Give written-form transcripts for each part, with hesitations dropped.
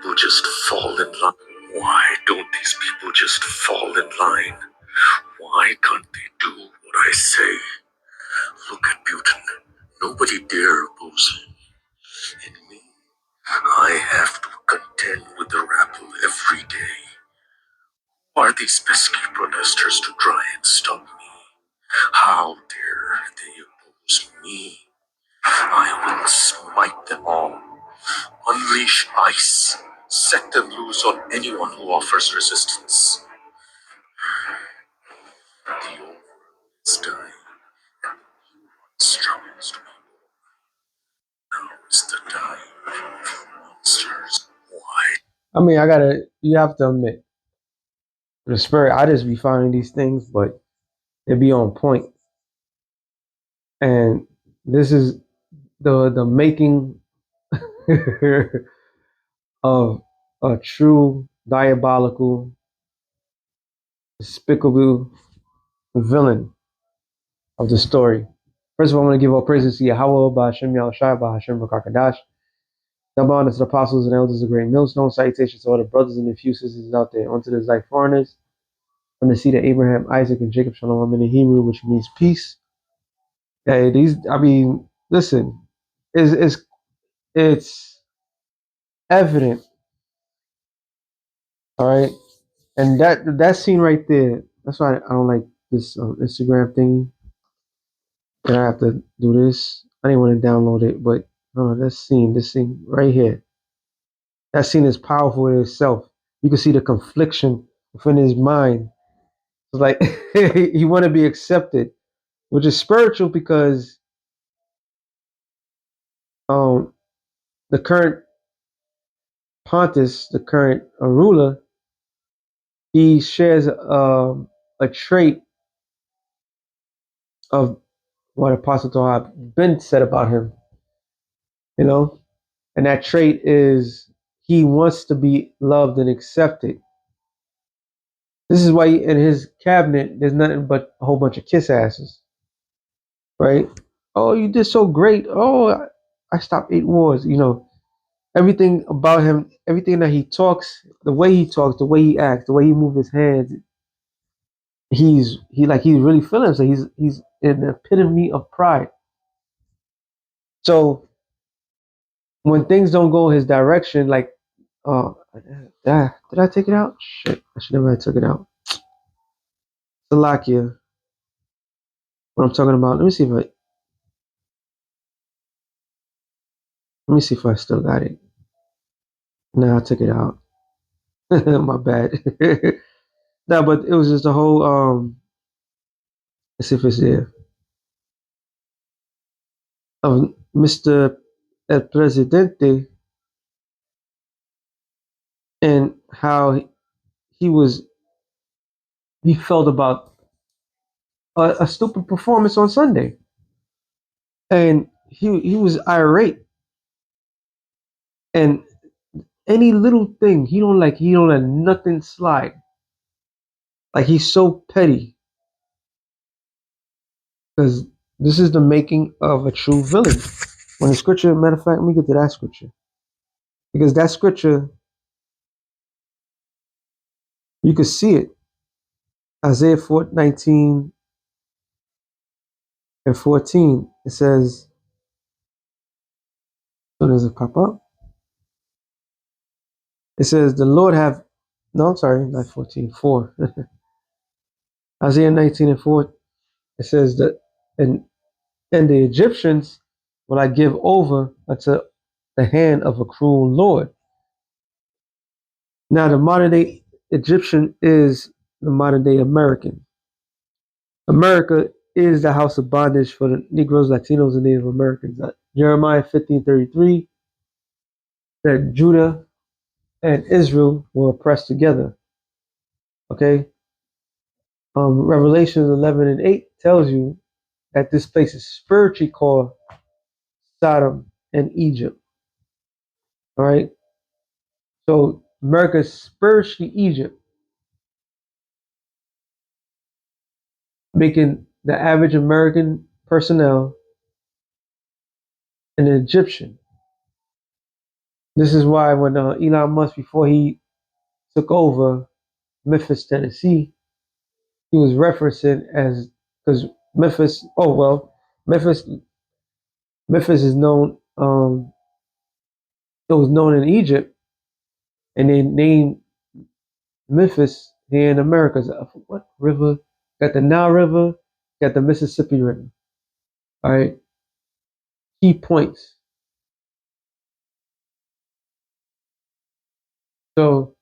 people just fall in line? Why don't these people just fall in line? Why can't they do what I say? Look at Putin. Nobody dare oppose him. And me, I have to contend with the rabble every day. Who are these pesky protesters to try and stop me? How dare they oppose me? I will smite them all. Unleash ice. Set them loose on anyone who offers resistance. The old world is dying, and the strongest people. Now is the time of monsters. Why? I mean, you have to admit, the spirit, I just be finding these things, but they be on point. And this is the making of a true diabolical, despicable villain of the story. First of all, I want to give all praises to Yahweh, Ba'Hashem Yahushua, Ba'Hashem Rakakadash. Double honors to the apostles and elders of Great Millstone. Salutations to all the brothers and nephew sisters out there. Onto the Zay foreigners. From the seed of Abraham, Isaac, and Jacob, Shalom in the Hebrew, which means peace. Hey, listen, it's evident, all right? And that scene right there, that's why I don't like this Instagram thingy. And I have to do this. I didn't want to download it, but this scene right here, that scene is powerful in itself. You can see the confliction within his mind. It's like he want to be accepted, which is spiritual because the current Pontius, the current ruler, he shares a trait of what Apostle Torah been said about him, you know, and that trait is he wants to be loved and accepted. This is why in his cabinet there's nothing but a whole bunch of kiss asses, right? Oh, you did so great. Oh, I stopped 8 wars. You know, everything about him, everything that he talks, the way he talks, the way he acts, the way he moves his hands, he's really feeling. So he's an epitome of pride. So when things don't go his direction, like, oh, did I take it out? Shit, I should never have took it out. Salakia, what I'm talking about. Let me see if I still got it. No, I took it out. My bad. No, but it was just a whole let's see if it's there. Of Mr. El Presidente and how he felt about a stupid performance on Sunday. And he was irate. And any little thing, he don't let nothing slide. Like he's so petty. Because this is the making of a true villain. When the scripture, matter of fact, let me get to that scripture. Because that scripture, you could see it. Isaiah 19 and 14. It says, so does it pop up? It says, the Lord have, no, I'm sorry, not 14, 4. Isaiah 19 and 4. It says that, and the Egyptians will I give over unto the hand of a cruel Lord. Now, the modern day Egyptian is the modern day American. America is the house of bondage for the Negroes, Latinos, and Native Americans. Jeremiah 15:33, that Judah and Israel were oppressed together. Okay? Revelations 11 and 8 tells you that this place is spiritually called Sodom and Egypt. All right? So America is spiritually Egypt, making the average American personnel an Egyptian. This is why when Elon Musk, before he took over Memphis, Tennessee, he was referencing as because Memphis. Oh well, Memphis. Memphis is known. It was known in Egypt, and they named Memphis here in America. What river? Got the Nile River. Got the Mississippi River. All right. Key points. So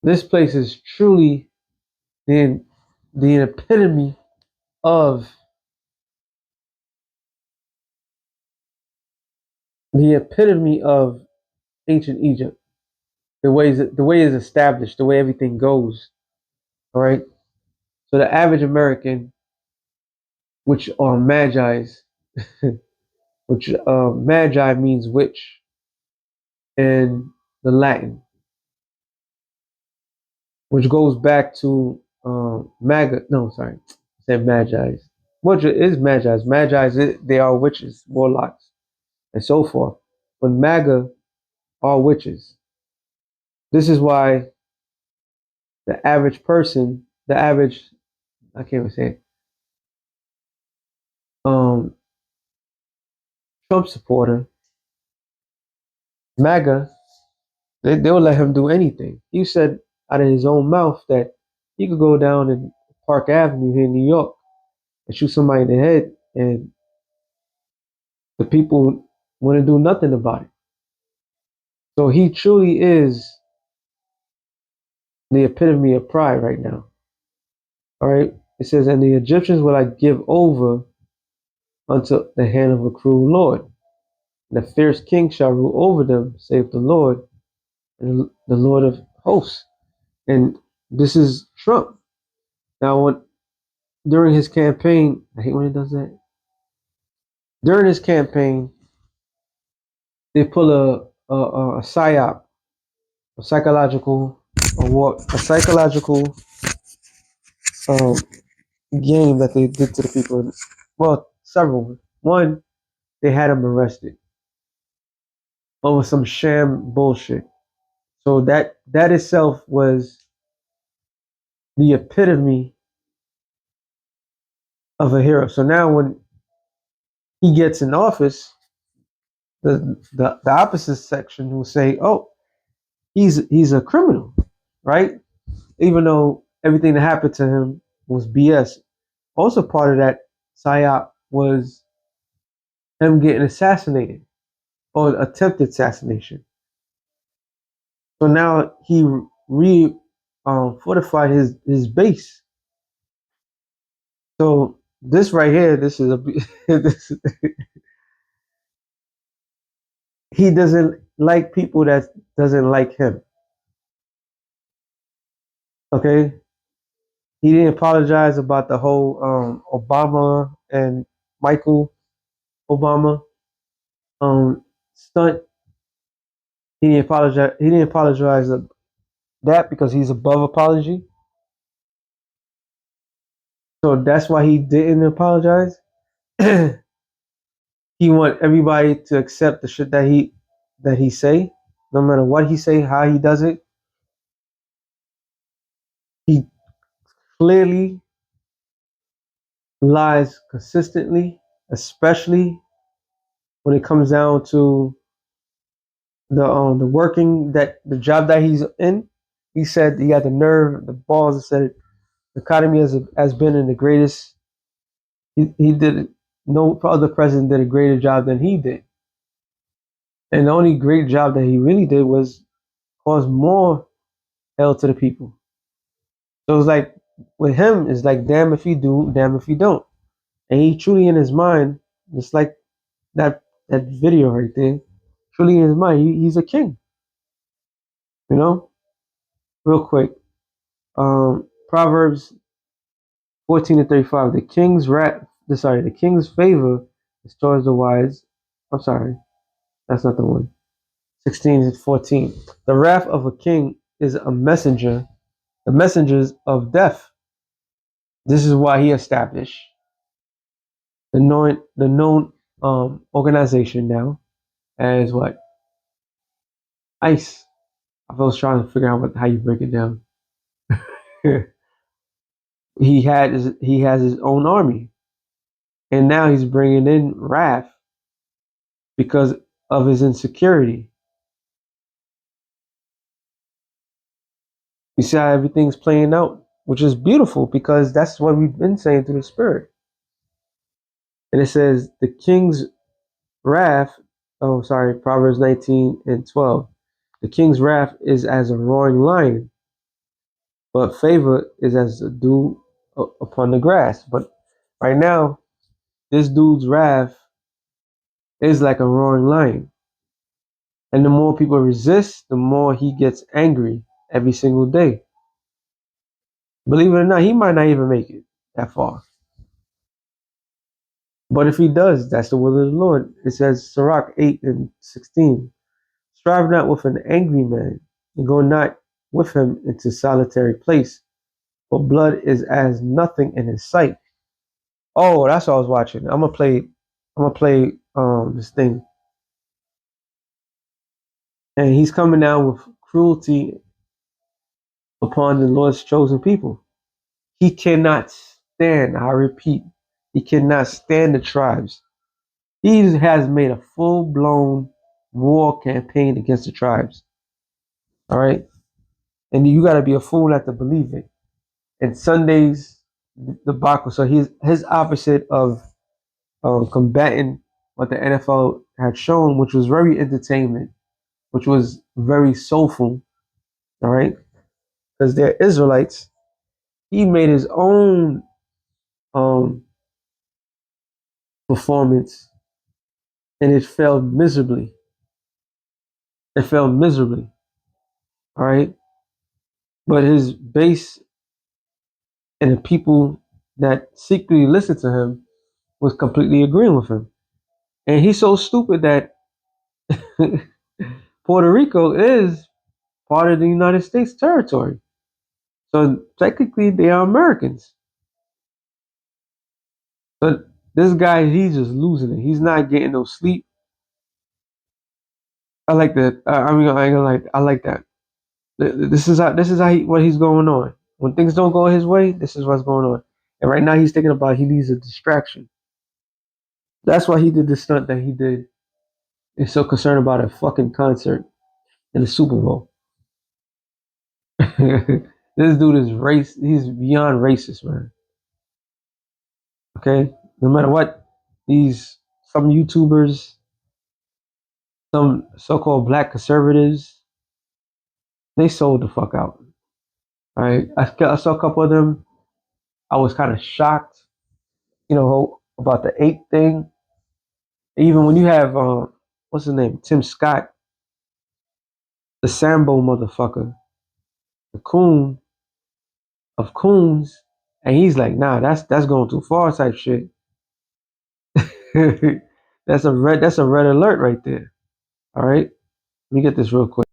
this place is truly the the epitome of the epitome of ancient Egypt. The way it's established, the way everything goes. All right. So the average American, which are magi's, which magi means witch in the Latin, which goes back to maga. No, sorry, I said magi's. Which is magi's? Magi's they are witches, warlocks, and so forth. But maga are witches. This is why the average person, the average, I can't even say it, um, Trump supporter, MAGA, they'll let him do anything. He said out of his own mouth that he could go down in Park Avenue here in New York and shoot somebody in the head, and the people want to do nothing about it. So he truly is the epitome of pride right now. All right. It says, and the Egyptians will I give over unto the hand of a cruel Lord. And the fierce king shall rule over them, save the Lord, and the Lord of hosts. And this is Trump. Now, during his campaign, I hate when it does that. During his campaign, they pull a psyop, a psychological, a psychological um, game that they did to the people. Well, several. One, they had him arrested over some sham bullshit. So that itself was the epitome of a hero. So now when he gets in office, the opposite section will say, "Oh, he's a criminal," right? Even though everything that happened to him was BS. Also, part of that psyop was him getting assassinated or attempted assassination. So now he re fortified his base. So this right here, this is a this, he doesn't like people that doesn't like him. Okay, he didn't apologize about the whole Obama and Michael Obama stunt. He didn't apologize. He didn't apologize that because he's above apology. So that's why he didn't apologize. He want everybody to accept the shit that he say, no matter what he say, how he does it. He clearly lies consistently, especially when it comes down to the job that he's in. He said he had the nerve, the balls, and said the economy has been in the greatest. He did it. No other president did a greater job than he did, and the only great job that he really did was cause more hell to the people. So it's like with him, it's like damn if you do, damn if you don't. And he truly in his mind, just like that video right there, truly in his mind, he's a king. You know, real quick. Proverbs 14:35. The king's favor is towards the wise. I'm sorry, that's not the one. 16:14. The wrath of a king is a messenger, the messengers of death. This is why he established the known organization now as what? Ice. I was trying to figure out how you break it down. He has his own army, and now he's bringing in wrath because of his insecurity. You see how everything's playing out, which is beautiful because that's what we've been saying through the Spirit. And it says the king's wrath. Oh, sorry, Proverbs 19:12. The king's wrath is as a roaring lion, but favor is as a dew upon the grass. But right now, this dude's wrath is like a roaring lion. And the more people resist, the more he gets angry every single day. Believe it or not, he might not even make it that far. But if he does, that's the will of the Lord. It says, Sirach 8:16. Strive not with an angry man, and go not with him into solitary place, for blood is as nothing in his sight. Oh, that's what I was watching. I'm gonna play this thing. And he's coming down with cruelty upon the Lord's chosen people. He cannot stand, I repeat, he cannot stand the tribes. He has made a full blown war campaign against the tribes. All right. And you got to be a fool not to believe it. And Sunday's debacle. So he's his opposite of combating what the NFL had shown, which was very entertainment, which was very soulful. All right. Because they're Israelites. He made his own um, performance and it failed miserably. It failed miserably. All right. But his base and the people that secretly listened to him was completely agreeing with him. And he's so stupid that Puerto Rico is part of the United States territory. So technically they are Americans. But this guy, he's just losing it. He's not getting no sleep. I like that. I mean, I ain't gonna like. I like that. This is what he's going on. When things don't go his way, this is what's going on. And right now he's thinking about he needs a distraction. That's why he did the stunt that he did. He's so concerned about a fucking concert in the Super Bowl. This dude is race. He's beyond racist, man. Okay, no matter what, these some YouTubers, some so-called black conservatives, they sold the fuck out. All right, I saw a couple of them. I was kind of shocked, about the ape thing. Even when you have what's his name, Tim Scott, the Sambo motherfucker, the coon of coons, and he's like, nah, that's going too far type shit. That's a red alert right there. All right, let me get this real quick.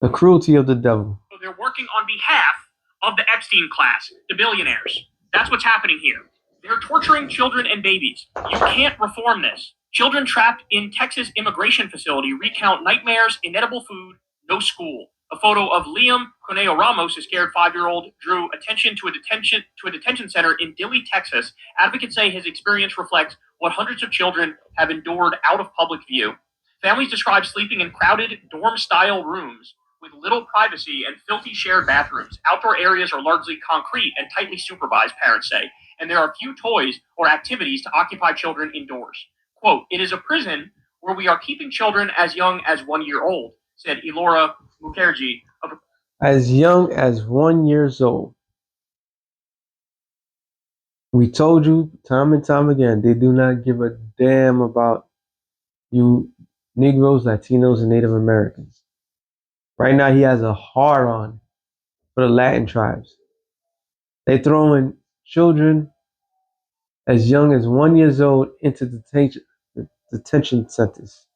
The cruelty of the devil. So they're working on behalf of the Epstein class, the billionaires. That's what's happening here. They're torturing children and babies. You can't reform this. Children trapped in Texas immigration facility recount nightmares, inedible food, no school. A photo of Liam Corneo Ramos, a scared 5-year-old, drew attention to a detention center in Dilley, Texas. Advocates say his experience reflects what hundreds of children have endured out of public view. Families describe sleeping in crowded dorm-style rooms with little privacy and filthy shared bathrooms. Outdoor areas are largely concrete and tightly supervised, parents say, and there are few toys or activities to occupy children indoors. Quote, it is a prison where we are keeping children as young as 1 year old, said Elora Mukherjee. As young as 1 year old. We told you time and time again, they do not give a damn about you Negroes, Latinos, and Native Americans. Right now, he has a hard on for the Latin tribes. They throwing children as young as 1 year old into detention centers.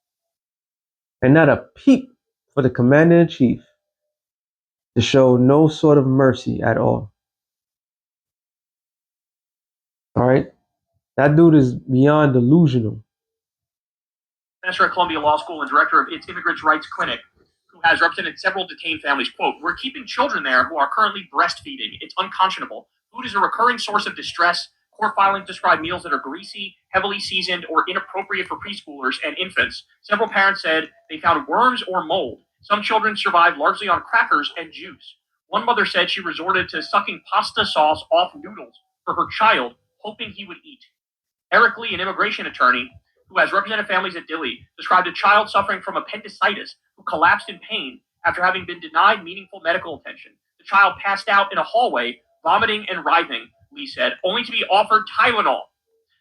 And not a peep for the commander in chief to show no sort of mercy at all. All right? That dude is beyond delusional. professor at Columbia Law School and director of its Immigrants' Rights Clinic, who has represented several detained families. Quote, "We're keeping children there who are currently breastfeeding. It's unconscionable. Food is a recurring source of distress. Court filings describe meals that are greasy, heavily seasoned, or inappropriate for preschoolers and infants. Several parents said they found worms or mold. Some children survived largely on crackers and juice. One mother said she resorted to sucking pasta sauce off noodles for her child, hoping he would eat." Eric Lee, an immigration attorney who has represented families at Dilley, described a child suffering from appendicitis who collapsed in pain after having been denied meaningful medical attention. The child passed out in a hallway, vomiting and writhing, Lee said, only to be offered Tylenol.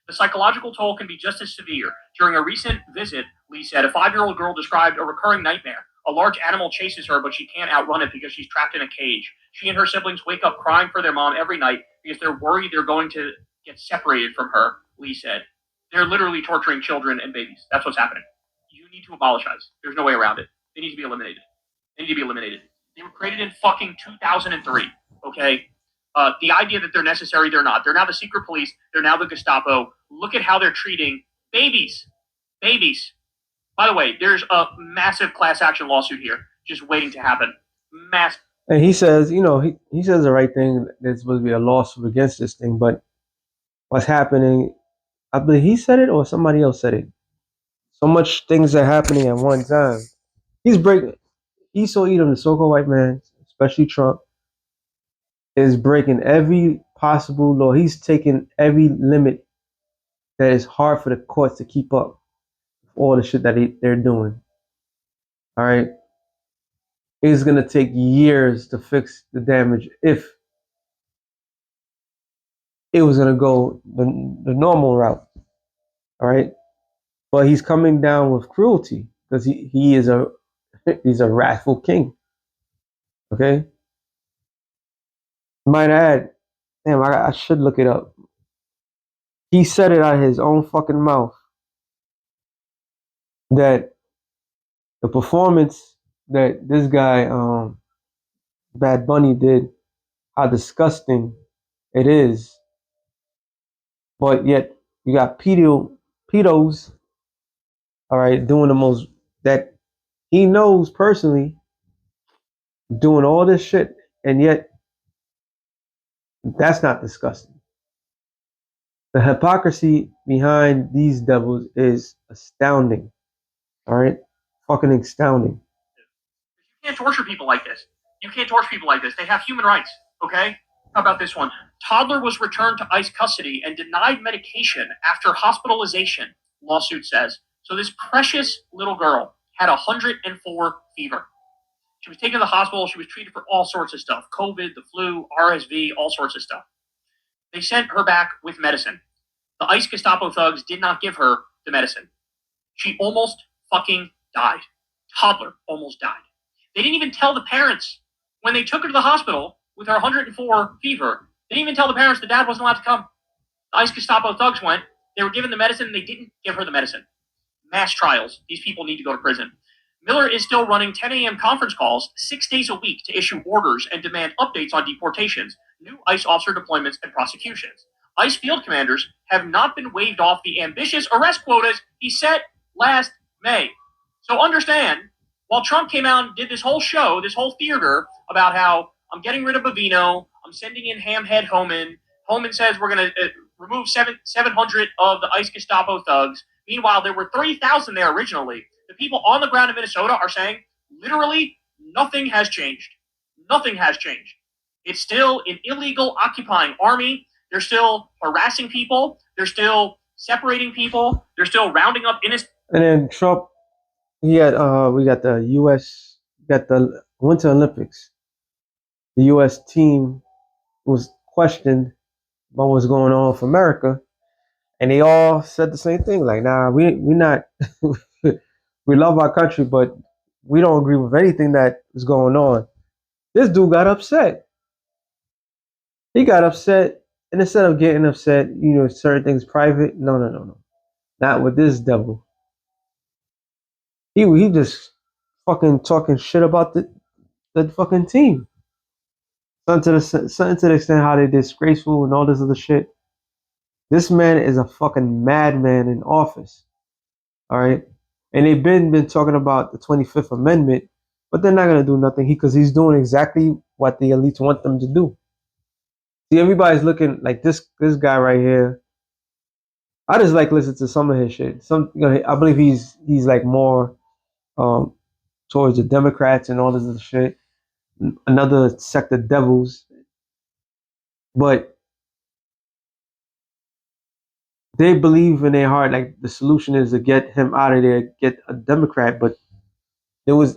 The psychological toll can be just as severe. During a recent visit, Lee said, a 5-year-old girl described a recurring nightmare. A large animal chases her, but she can't outrun it because she's trapped in a cage. She and her siblings wake up crying for their mom every night because they're worried they're going to get separated from her, Lee said. They're literally torturing children and babies. That's what's happening. You need to abolish ICE. There's no way around it. They need to be eliminated. They need to be eliminated. They were created in fucking 2003, okay? The idea that they're necessary, they're not. They're now the secret police. They're now the Gestapo. Look at how they're treating babies. Babies. By the way, there's a massive class action lawsuit here just waiting to happen. Massive. And he says, he says the right thing. There's supposed to be a lawsuit against this thing, but what's happening, I believe he said it or somebody else said it. So much things are happening at one time. Edom, the so-called white man, especially Trump, is breaking every possible law. He's taking every limit that is hard for the courts to keep up with all the shit that they're doing. All right. It's going to take years to fix the damage if it was going to go the normal route. All right. But he's coming down with cruelty because he is he's a wrathful king. Okay. Might add, damn, I should look it up. He said it out of his own fucking mouth that the performance that this guy, Bad Bunny, did, how disgusting it is. But yet you got pedos, all right, doing the most that he knows personally, doing all this shit, and yet that's not disgusting. The hypocrisy behind these devils is astounding. All right, fucking astounding. You can't torture people like this. You can't torture people like this. They have human rights, okay? How about this one? Toddler was returned to ICE custody and denied medication after hospitalization, lawsuit says. So this precious little girl had 104 fever. She was taken to the hospital. She was treated for all sorts of stuff. COVID, the flu, RSV, all sorts of stuff. They sent her back with medicine. The ICE Gestapo thugs did not give her the medicine. She almost fucking died. Toddler almost died. They didn't even tell the parents when they took her to the hospital with her 104 fever. They didn't even tell the parents the dad wasn't allowed to come. The ICE Gestapo thugs went. They were given the medicine. They didn't give her the medicine. Mass trials. These people need to go to prison. Miller is still running 10 a.m. conference calls 6 days a week to issue orders and demand updates on deportations, new ICE officer deployments, and prosecutions. ICE field commanders have not been waived off the ambitious arrest quotas he set last May. So understand, while Trump came out and did this whole show, this whole theater about how I'm getting rid of Bovino, I'm sending in Hamhead Homan. Homan says we're going to remove 700 of the ICE Gestapo thugs. Meanwhile, there were 3,000 there originally. The people on the ground in Minnesota are saying literally nothing has changed. Nothing has changed. It's still an illegal occupying army. They're still harassing people. They're still separating people. They're still rounding up innocent. And then Trump, we got the U.S. got the Winter Olympics. The U.S. team was questioned about what's going on with America, and they all said the same thing. Like, nah, we're not. We love our country, but we don't agree with anything that is going on. This dude got upset. He got upset, and instead of getting upset, certain things private. No. Not with this devil. He just fucking talking shit about the fucking team. Something to the extent how they disgraceful and all this other shit. This man is a fucking madman in office. All right. And they've been talking about the 25th Amendment, but they're not gonna do nothing because he's doing exactly what the elites want them to do. See, everybody's looking like this guy right here. I just like listening to some of his shit. I believe he's like more um towards the Democrats and all this other shit. Another sect of devils, but they believe in their heart like the solution is to get him out of there, get a Democrat. But it was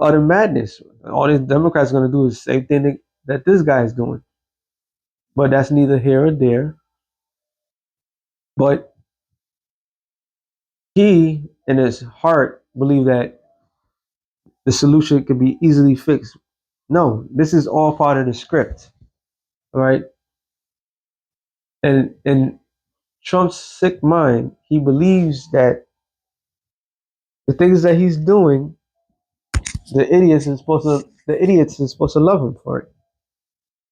utter madness. All these Democrats are gonna do is the same thing that this guy is doing. But that's neither here or there. But he, in his heart, believed that the solution could be easily fixed. No, this is all part of the script. All right. And in Trump's sick mind, he believes that the things that he's doing, the idiots are supposed to love him for it.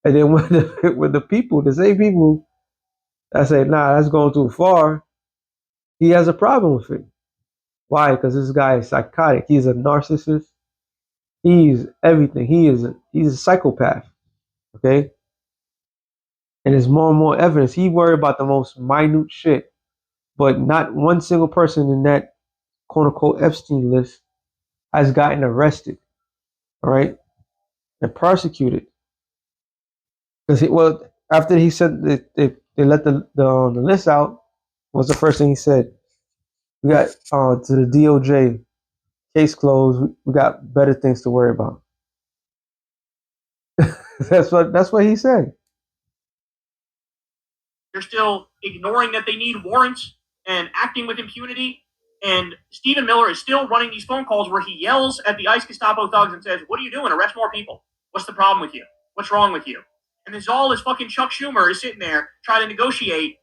And then when the people, the same people that say, nah, that's going too far, he has a problem with it. Why? Because this guy is psychotic. He's a narcissist. He's everything. He's a psychopath. Okay? And there's more and more evidence. He worried about the most minute shit, but not one single person in that quote unquote Epstein list has gotten arrested. All right, and prosecuted. Because well, after he said that they let the list out, was the first thing he said. We got to the DOJ, case closed. We got better things to worry about. That's what he said. They're still ignoring that they need warrants and acting with impunity. And Stephen Miller is still running these phone calls where he yells at the ICE Gestapo thugs and says, "What are you doing? Arrest more people. What's the problem with you? What's wrong with you?" And this all is fucking Chuck Schumer is sitting there trying to negotiate.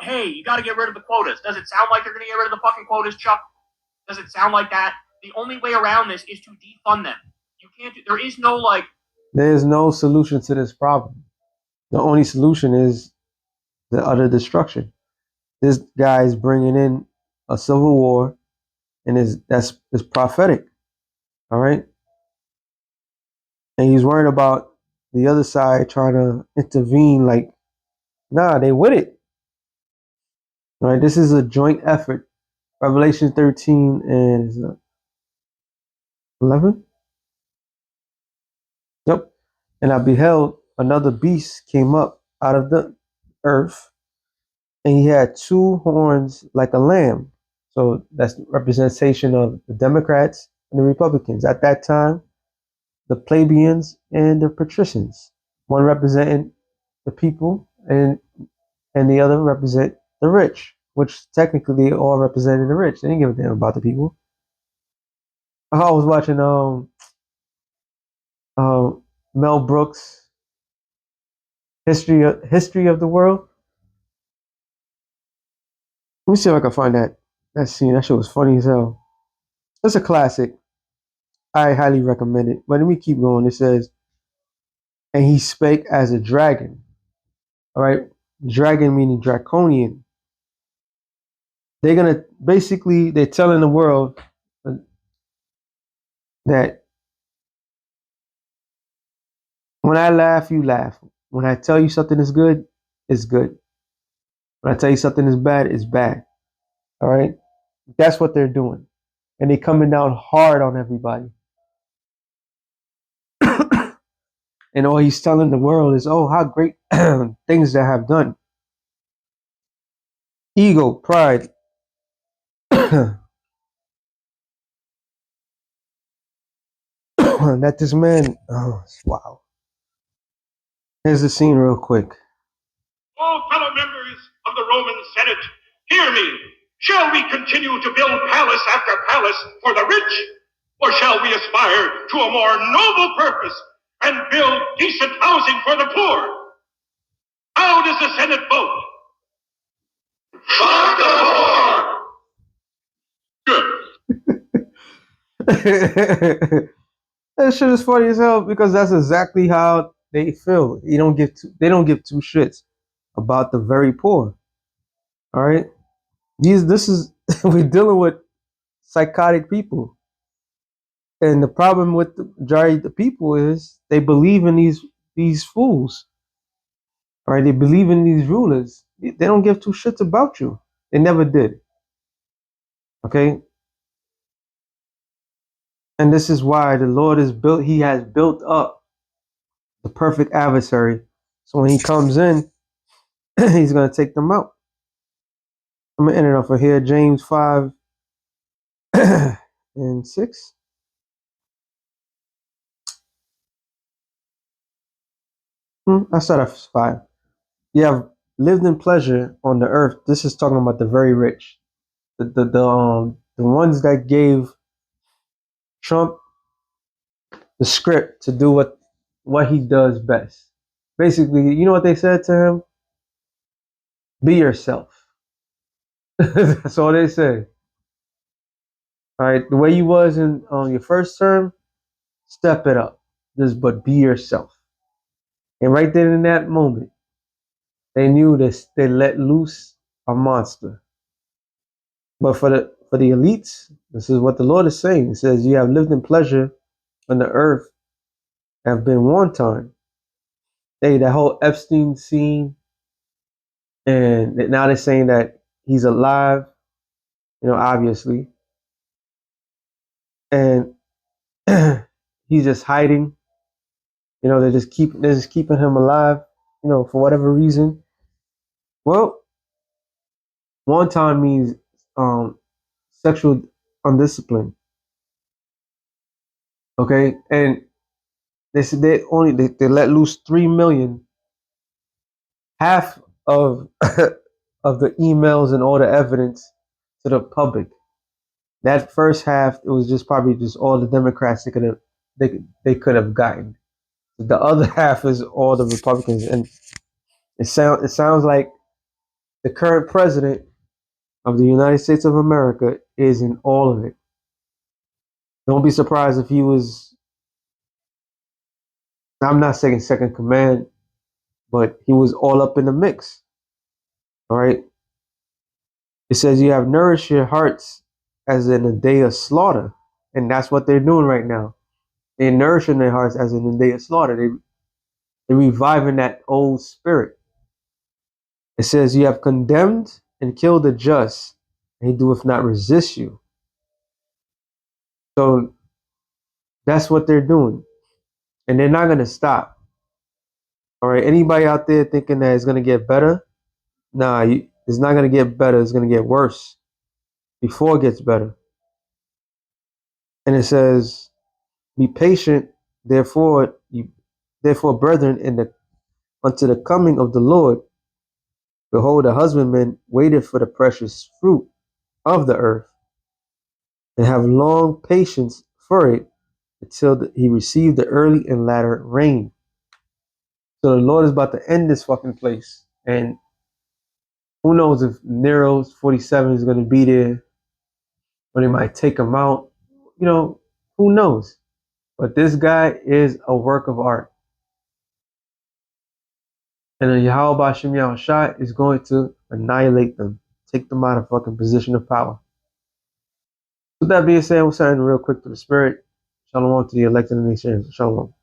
Hey, you got to get rid of the quotas. Does it sound like they're going to get rid of the fucking quotas, Chuck? Does it sound like that? The only way around this is to defund them. You can't. There is no like. There's no solution to this problem. The only solution is the utter destruction. This guy is bringing in a civil war, and that's prophetic. All right, and he's worried about the other side trying to intervene. Like, nah, they with it. All right, this is a joint effort. Revelation 13 and 11. Yep. And I beheld another beast came up out of the earth, and he had two horns like a lamb. So that's representation of the Democrats and the Republicans. At that time, the plebeians and the patricians. One representing the people and the other represent the rich, which technically all represented the rich. They didn't give a damn about the people. I was watching Mel Brooks' history of the world. Let me see if I can find that scene. That shit was funny as hell. It's a classic. I highly recommend it. But let me keep going. It says, and he spake as a dragon. All right, dragon meaning draconian. They're gonna basically they're telling the world that when I laugh, you laugh. When I tell you something is good, it's good. When I tell you something is bad, it's bad. All right, that's what they're doing, and they're coming down hard on everybody. And all he's telling the world is, oh, how great things that have done. Ego, pride. That this man, oh, wow. Here's the scene real quick. Oh, fellow members of the Roman Senate, hear me. Shall we continue to build palace after palace for the rich? Or shall we aspire to a more noble purpose and build decent housing for the poor? How does the Senate vote? Fuck the poor! Good. That shit is funny as hell because that's exactly how they feel. They don't give two shits about the very poor. All right, this is we're dealing with psychotic people. And the problem with the majority of the people is they believe in these fools. Right? They believe in these rulers. They don't give two shits about you. They never did. Okay? And this is why the Lord he has built up the perfect adversary. So when he comes in, he's gonna take them out. I'm gonna end it off of here. James 5 and 6. I said that's 5. You have lived in pleasure on the earth. This is talking about the very rich. The ones that gave Trump the script to do what he does best. Basically, you know what they said to him? Be yourself. That's all they said. All right, the way you was in your first term, step it up. Just but be yourself. And right then in that moment, they knew this. They let loose a monster. But for the elites, this is what the Lord is saying. He says, "You have lived in pleasure on the earth, have been wanton." Hey, that whole Epstein scene, and now they're saying that he's alive. Obviously, and he's just hiding. They're just keeping him alive. For whatever reason. Well, wanton means sexual undiscipline. Okay, and they said they let loose 3 million, half of of the emails and all the evidence to the public. That first half, it was just probably just all the Democrats they could have gotten. The other half is all the Republicans, and it sounds like the current president of the United States of America is in all of it. Don't be surprised if he was. I'm not saying second command, but he was all up in the mix. All right. It says you have nourished your hearts as in a day of slaughter, and that's what they're doing right now. They're nourishing their hearts as in a day of slaughter. They're reviving that old spirit. It says you have condemned and killed the just, and he doeth not resist you. So that's what they're doing, and they're not going to stop. All right. Anybody out there thinking that it's going to get better? Nah, it's not going to get better. It's going to get worse before it gets better. And it says, "Be patient, therefore, brethren, unto the coming of the Lord. Behold, the husbandman waited for the precious fruit of the earth, and have long patience for it, until he received the early and latter rain." So the Lord is about to end this fucking place, and who knows if Nero's 47 is going to be there, or they might take him out. Who knows? But this guy is a work of art. And then Yahweh Bashem Yahushua is going to annihilate them, take them out of fucking position of power. With that being said, we're starting real quick to the spirit. Shalom to the elected and nations. Shalom.